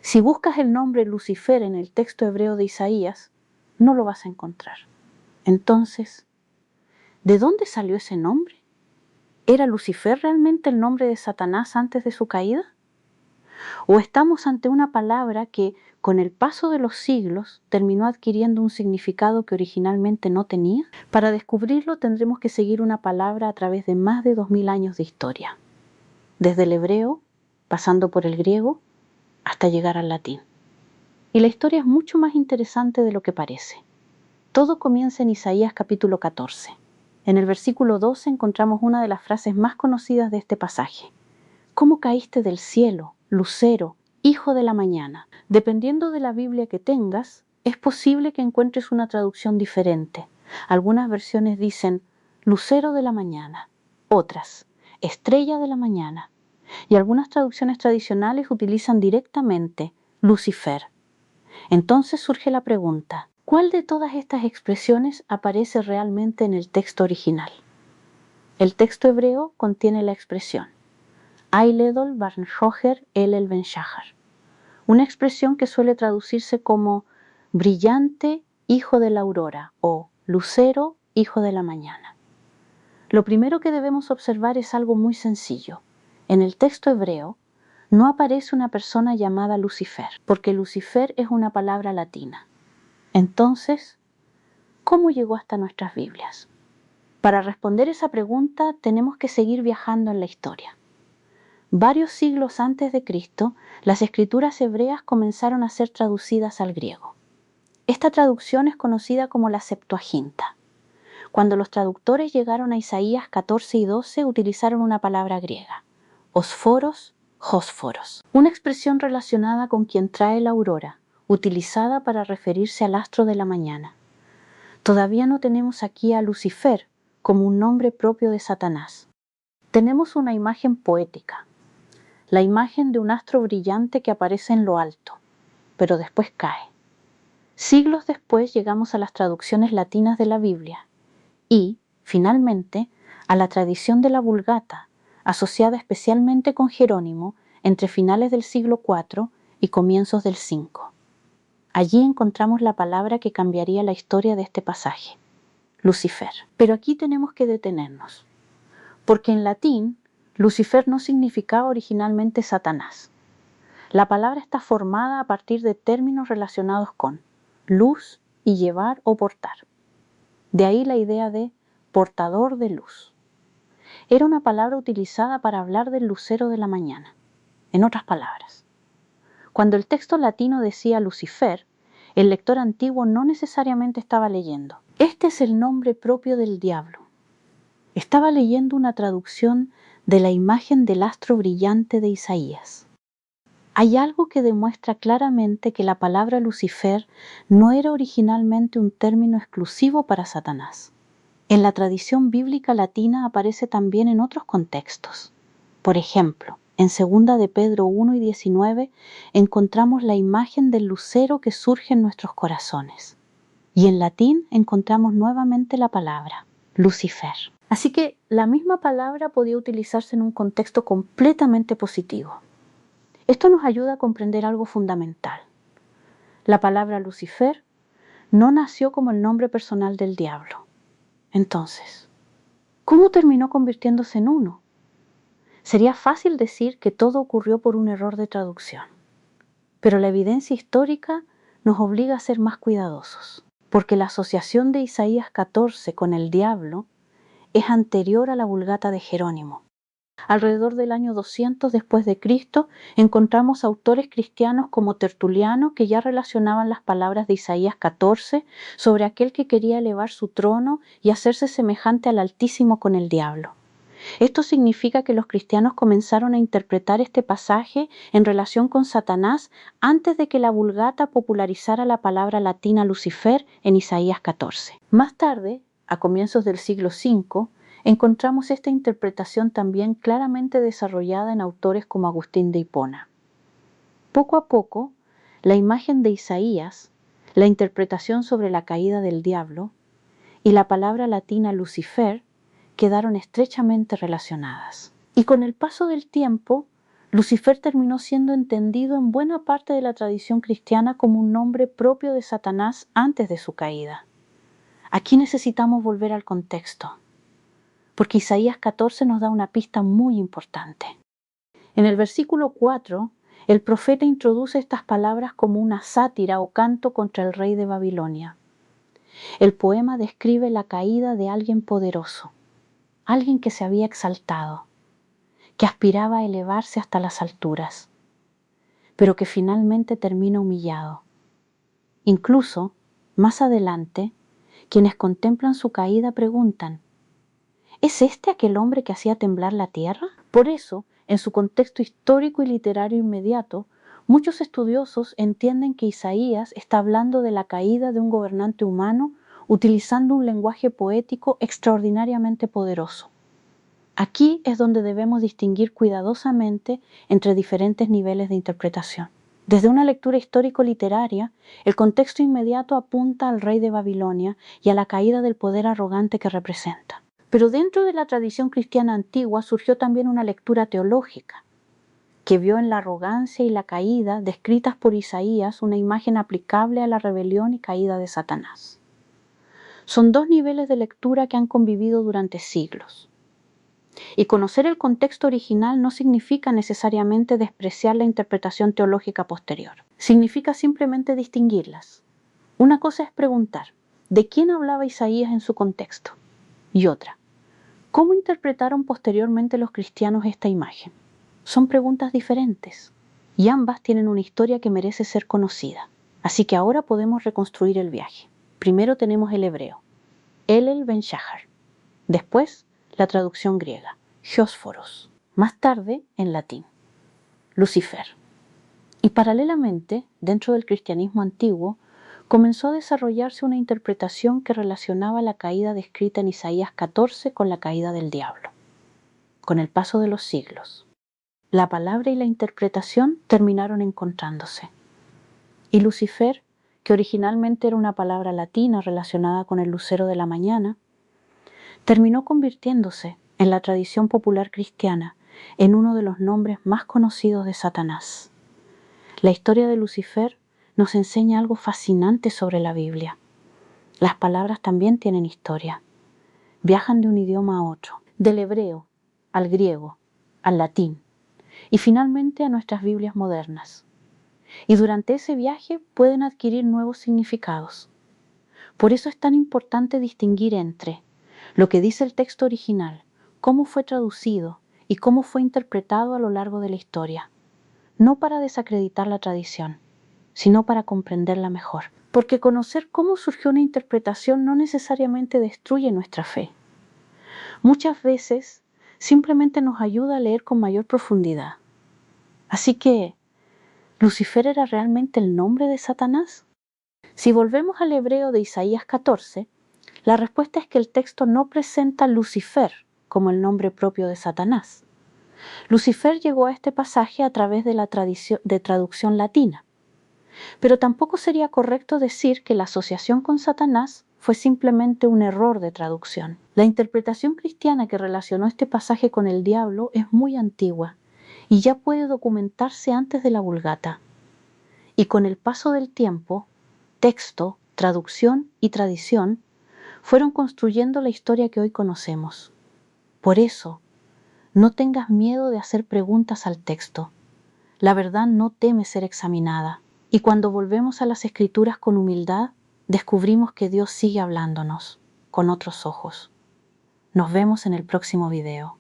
Si buscas el nombre Lucifer en el texto hebreo de Isaías, no lo vas a encontrar. Entonces, ¿de dónde salió ese nombre? ¿Era Lucifer realmente el nombre de Satanás antes de su caída? ¿O estamos ante una palabra que, con el paso de los siglos, terminó adquiriendo un significado que originalmente no tenía? Para descubrirlo tendremos que seguir una palabra a través de más de 2000 años de historia, desde el hebreo, pasando por el griego, hasta llegar al latín. Y la historia es mucho más interesante de lo que parece. Todo comienza en Isaías capítulo 14. En el versículo 12 encontramos una de las frases más conocidas de este pasaje. ¿Cómo caíste del cielo, lucero, hijo de la mañana? Dependiendo de la Biblia que tengas, es posible que encuentres una traducción diferente. Algunas versiones dicen lucero de la mañana, otras estrella de la mañana, y algunas traducciones tradicionales utilizan directamente Lucifer. Entonces surge la pregunta, ¿cuál de todas estas expresiones aparece realmente en el texto original? El texto hebreo contiene la expresión Ailedol Barnshoher El Ben Shahar, una expresión que suele traducirse como brillante hijo de la aurora o lucero hijo de la mañana. Lo primero que debemos observar es algo muy sencillo. En el texto hebreo no aparece una persona llamada Lucifer, porque Lucifer es una palabra latina. Entonces, ¿cómo llegó hasta nuestras Biblias? Para responder esa pregunta tenemos que seguir viajando en la historia. Varios siglos antes de Cristo, las escrituras hebreas comenzaron a ser traducidas al griego. Esta traducción es conocida como la Septuaginta. Cuando los traductores llegaron a Isaías 14 y 12, utilizaron una palabra griega, osforos, jósforos, una expresión relacionada con quien trae la aurora, utilizada para referirse al astro de la mañana. Todavía no tenemos aquí a Lucifer como un nombre propio de Satanás. Tenemos una imagen poética, la imagen de un astro brillante que aparece en lo alto, pero después cae. Siglos después llegamos a las traducciones latinas de la Biblia y, finalmente, a la tradición de la Vulgata, asociada especialmente con Jerónimo entre finales del siglo IV y comienzos del V. Allí encontramos la palabra que cambiaría la historia de este pasaje, Lucifer. Pero aquí tenemos que detenernos, porque en latín, Lucifer no significaba originalmente Satanás. La palabra está formada a partir de términos relacionados con luz y llevar o portar. De ahí la idea de portador de luz. Era una palabra utilizada para hablar del lucero de la mañana. En otras palabras, cuando el texto latino decía Lucifer, el lector antiguo no necesariamente estaba leyendo. Este es el nombre propio del diablo. Estaba leyendo una traducción de la imagen del astro brillante de Isaías. Hay algo que demuestra claramente que la palabra Lucifer no era originalmente un término exclusivo para Satanás. En la tradición bíblica latina aparece también en otros contextos. Por ejemplo, en 2 de Pedro 1 y 19 encontramos la imagen del lucero que surge en nuestros corazones. Y en latín encontramos nuevamente la palabra Lucifer. Así que la misma palabra podía utilizarse en un contexto completamente positivo. Esto nos ayuda a comprender algo fundamental. La palabra Lucifer no nació como el nombre personal del diablo. Entonces, ¿cómo terminó convirtiéndose en uno? Sería fácil decir que todo ocurrió por un error de traducción, pero la evidencia histórica nos obliga a ser más cuidadosos, porque la asociación de Isaías 14 con el diablo es anterior a la Vulgata de Jerónimo. Alrededor del año 200 después de Cristo encontramos autores cristianos como Tertuliano que ya relacionaban las palabras de Isaías 14 sobre aquel que quería elevar su trono y hacerse semejante al Altísimo con el diablo. Esto significa que los cristianos comenzaron a interpretar este pasaje en relación con Satanás antes de que la Vulgata popularizara la palabra latina Lucifer en Isaías 14. Más tarde, a comienzos del siglo V, encontramos esta interpretación también claramente desarrollada en autores como Agustín de Hipona. Poco a poco, la imagen de Isaías, la interpretación sobre la caída del diablo y la palabra latina Lucifer quedaron estrechamente relacionadas. Y con el paso del tiempo, Lucifer terminó siendo entendido en buena parte de la tradición cristiana como un nombre propio de Satanás antes de su caída. Aquí necesitamos volver al contexto, porque Isaías 14 nos da una pista muy importante. En el versículo 4, el profeta introduce estas palabras como una sátira o canto contra el rey de Babilonia. El poema describe la caída de alguien poderoso, alguien que se había exaltado, que aspiraba a elevarse hasta las alturas, pero que finalmente termina humillado. Incluso, más adelante, quienes contemplan su caída preguntan: ¿es este aquel hombre que hacía temblar la tierra? Por eso, en su contexto histórico y literario inmediato, muchos estudiosos entienden que Isaías está hablando de la caída de un gobernante humano utilizando un lenguaje poético extraordinariamente poderoso. Aquí es donde debemos distinguir cuidadosamente entre diferentes niveles de interpretación. Desde una lectura histórico-literaria, el contexto inmediato apunta al rey de Babilonia y a la caída del poder arrogante que representa. Pero dentro de la tradición cristiana antigua surgió también una lectura teológica, que vio en la arrogancia y la caída descritas por Isaías una imagen aplicable a la rebelión y caída de Satanás. Son dos niveles de lectura que han convivido durante siglos. Y conocer el contexto original no significa necesariamente despreciar la interpretación teológica posterior. Significa simplemente distinguirlas. Una cosa es preguntar, ¿de quién hablaba Isaías en su contexto? Y otra, ¿cómo interpretaron posteriormente los cristianos esta imagen? Son preguntas diferentes, y ambas tienen una historia que merece ser conocida. Así que ahora podemos reconstruir el viaje. Primero tenemos el hebreo, Elel ben Shahar. Después, la traducción griega, Jósforos. Más tarde, en latín, Lucifer. Y paralelamente, dentro del cristianismo antiguo, comenzó a desarrollarse una interpretación que relacionaba la caída descrita en Isaías 14 con la caída del diablo. Con el paso de los siglos, la palabra y la interpretación terminaron encontrándose. Y Lucifer, que originalmente era una palabra latina relacionada con el lucero de la mañana, terminó convirtiéndose en la tradición popular cristiana en uno de los nombres más conocidos de Satanás. La historia de Lucifer nos enseña algo fascinante sobre la Biblia. Las palabras también tienen historia. Viajan de un idioma a otro, del hebreo al griego, al latín y finalmente a nuestras Biblias modernas. Y durante ese viaje pueden adquirir nuevos significados. Por eso es tan importante distinguir entre lo que dice el texto original, cómo fue traducido y cómo fue interpretado a lo largo de la historia, no para desacreditar la tradición, sino para comprenderla mejor. Porque conocer cómo surgió una interpretación no necesariamente destruye nuestra fe. Muchas veces simplemente nos ayuda a leer con mayor profundidad. Así que, ¿Lucifer era realmente el nombre de Satanás? Si volvemos al hebreo de Isaías 14, la respuesta es que el texto no presenta a Lucifer como el nombre propio de Satanás. Lucifer llegó a este pasaje a través de la traducción latina. Pero tampoco sería correcto decir que la asociación con Satanás fue simplemente un error de traducción. La interpretación cristiana que relacionó este pasaje con el diablo es muy antigua y ya puede documentarse antes de la Vulgata. Y con el paso del tiempo, texto, traducción y tradición fueron construyendo la historia que hoy conocemos. Por eso, no tengas miedo de hacer preguntas al texto. La verdad no teme ser examinada. Y cuando volvemos a las Escrituras con humildad, descubrimos que Dios sigue hablándonos con otros ojos. Nos vemos en el próximo video.